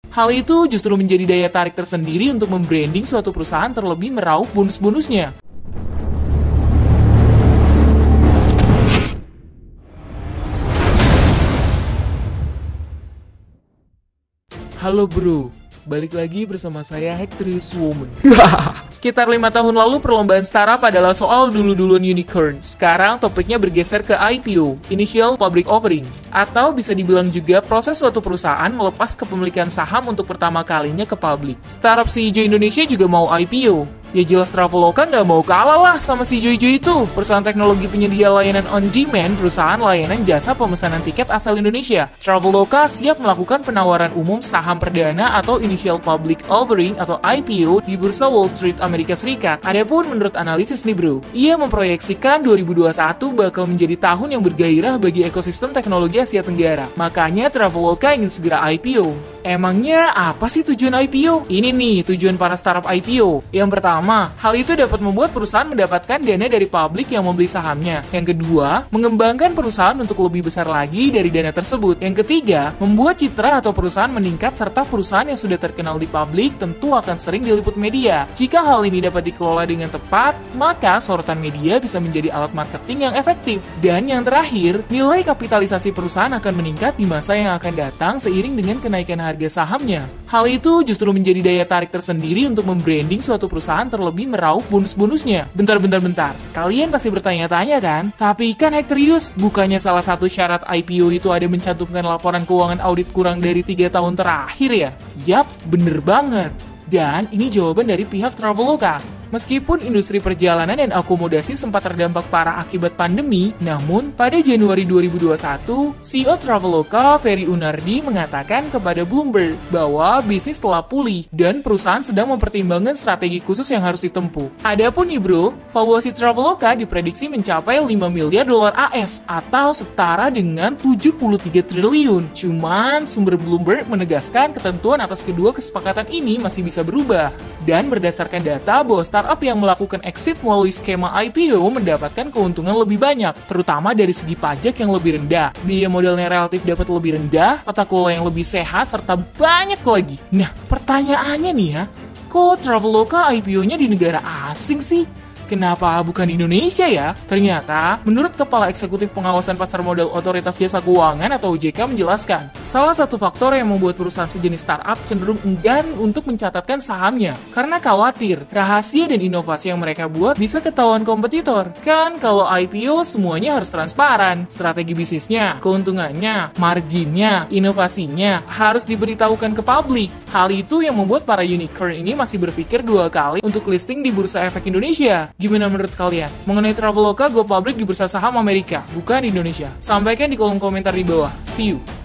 Hal itu justru menjadi daya tarik tersendiri untuk membranding suatu perusahaan terlebih meraup bonus-bonusnya. Halo bro, balik lagi bersama saya Hectorius Woman. Sekitar 5 tahun lalu perlombaan startup adalah soal dulu-duluan unicorn. Sekarang topiknya bergeser ke IPO, Initial Public Offering. Atau bisa dibilang juga proses suatu perusahaan melepas kepemilikan saham untuk pertama kalinya ke publik. Startup si hijau Indonesia juga mau IPO. Ya jelas Traveloka nggak mau kalah lah sama si hijau-hijau itu. Perusahaan teknologi penyedia layanan on-demand, perusahaan layanan jasa pemesanan tiket asal Indonesia. Traveloka siap melakukan penawaran umum saham perdana atau Initial Public Offering atau IPO di Bursa Wall Street Amerika Serikat. Adapun menurut analisis nih bro, ia memproyeksikan 2021 bakal menjadi tahun yang bergairah bagi ekosistem teknologi Asia Tenggara. Makanya Traveloka ingin segera IPO. Emangnya apa sih tujuan IPO? Ini nih tujuan para startup IPO. Yang pertama, hal itu dapat membuat perusahaan mendapatkan dana dari publik yang membeli sahamnya. Yang kedua, mengembangkan perusahaan untuk lebih besar lagi dari dana tersebut. Yang ketiga, membuat citra atau perusahaan meningkat serta perusahaan yang sudah terkenal di publik tentu akan sering diliput media. Jika hal ini dapat dikelola dengan tepat, maka sorotan media bisa menjadi alat marketing yang efektif. Dan yang terakhir, nilai kapitalisasi perusahaan akan meningkat di masa yang akan datang seiring dengan kenaikan harga sahamnya. Hal itu justru menjadi daya tarik tersendiri untuk membranding suatu perusahaan terlebih meraup bonus-bonusnya. Bentar. Kalian pasti bertanya-tanya kan? Tapi kan Hectorius, bukannya salah satu syarat IPO itu ada mencantumkan laporan keuangan audit kurang dari 3 tahun terakhir ya? Yap, bener banget. Dan ini jawaban dari pihak Traveloka. Meskipun industri perjalanan dan akomodasi sempat terdampak parah akibat pandemi, namun pada Januari 2021, CEO Traveloka, Ferry Unardi, mengatakan kepada Bloomberg bahwa bisnis telah pulih dan perusahaan sedang mempertimbangkan strategi khusus yang harus ditempuh. Adapun nih bro, valuasi Traveloka diprediksi mencapai 5 miliar dolar AS atau setara dengan 73 triliun. Cuman sumber Bloomberg menegaskan ketentuan atas kedua kesepakatan ini masih bisa berubah. Dan berdasarkan data bahwa startup yang melakukan exit melalui skema IPO mendapatkan keuntungan lebih banyak, terutama dari segi pajak yang lebih rendah, biaya modalnya relatif dapat lebih rendah, tata kelola yang lebih sehat, serta banyak lagi. Nah, pertanyaannya nih ya, kok Traveloka IPO-nya di negara asing sih? Kenapa bukan Indonesia ya? Ternyata, menurut Kepala Eksekutif Pengawasan Pasar Modal Otoritas Jasa Keuangan atau OJK menjelaskan, salah satu faktor yang membuat perusahaan sejenis startup cenderung enggan untuk mencatatkan sahamnya karena khawatir rahasia dan inovasi yang mereka buat bisa ketahuan kompetitor. Kan kalau IPO semuanya harus transparan, strategi bisnisnya, keuntungannya, marginnya, inovasinya harus diberitahukan ke publik. Hal itu yang membuat para unicorn ini masih berpikir 2 kali untuk listing di Bursa Efek Indonesia. Gimana menurut kalian? Mengenai Traveloka go public di bursa saham Amerika, bukan di Indonesia? Sampaikan di kolom komentar di bawah. See you!